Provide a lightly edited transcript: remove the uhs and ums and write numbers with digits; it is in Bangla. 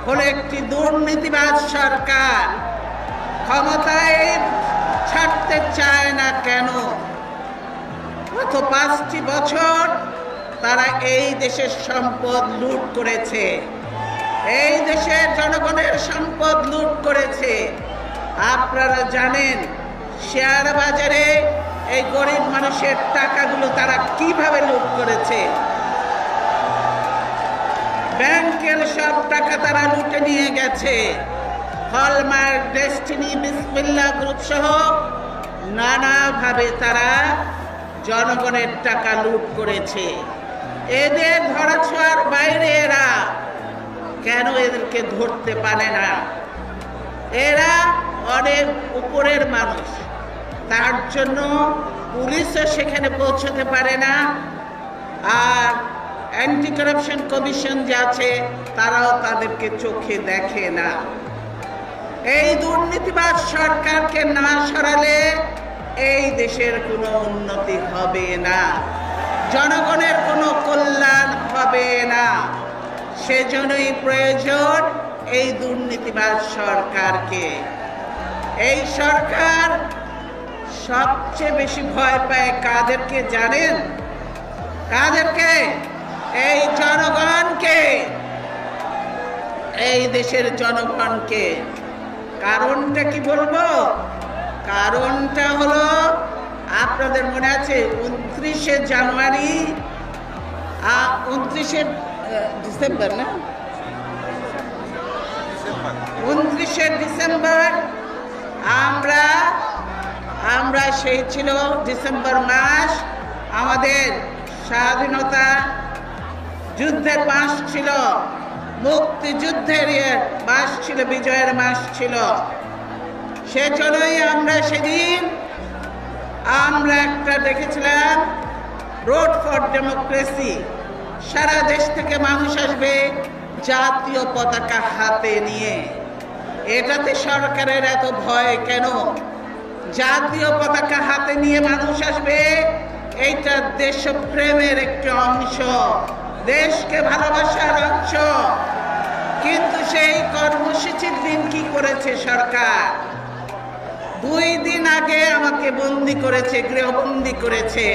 হলো একটি দুর্নীতিবাজ সরকার। ক্ষমতায় ছাড়তে চায় না কেন? গত 5টি বছর তারা এই দেশের সম্পদ লুট করেছে, এই দেশের জনগণের সম্পদ লুট করেছে। আপনারা জানেন শেয়ার বাজারে এই গরিব মানুষের টাকাগুলো তারা কিভাবে লুট করেছে। ব্যাংকের সব টাকা তারা লুটে নিয়ে গেছে। হলমার্ক, ডেস্টিনি, বিসমিল্লাহ গ্রুপ সহ নানাভাবে তারা জনগণের টাকা লুট করেছে। এদের ধরাছোঁয়ার বাইরে এরা কেন এদেরকে ধরতে পারে না? এরা অনেক উপরের মানুষ, তার জন্য পুলিশও সেখানে পৌঁছতে পারে না। আর অ্যান্টি কারাপশন কমিশন যে আছে তারাও তাদেরকে চোখে দেখে না। এই দুর্নীতিবাজ সরকারকে না সরালে এই দেশের কোনো উন্নতি হবে না, জনগণের কোনো কল্যাণ হবে না। সেজন্যই প্রয়োজন এই দুর্নীতিবাজ সরকারকে। এই সরকার সবচেয়ে বেশি ভয় পায় কাদেরকে জানেন? কাদেরকে? এই জনগণকে, এই দেশের জনগণকে। কারণটা কি বলবো? কারণটা হলো, আপনাদের মনে আছে 29শে জানুয়ারি, 29শে ডিসেম্বর না, 29শে ডিসেম্বর আমরা সেই ছিল ডিসেম্বর মাস, আমাদের স্বাধীনতা যুদ্ধের মাস ছিল, মুক্তিযুদ্ধের মাস ছিল, বিজয়ের মাস ছিল। সেজন্যই আমরা সেদিন একটা দেখেছিলাম রোড ফর ডেমোক্রেসি। সারা দেশ থেকে মানুষ আসবে জাতীয় পতাকা হাতে নিয়ে। এটাতে সরকারের এত ভয় কেন? জাতীয় পতাকা হাতে নিয়ে মানুষ আসবে, এইটা দেশপ্রেমের একটি অংশ, দেশকে ভালোবাসার অংশ। কিন্তু সেই কর্মসূচির দিন কি করেছে সরকার? 2 দিন আগে আমাকে বন্দি করেছে, গৃহবন্দী করেছে।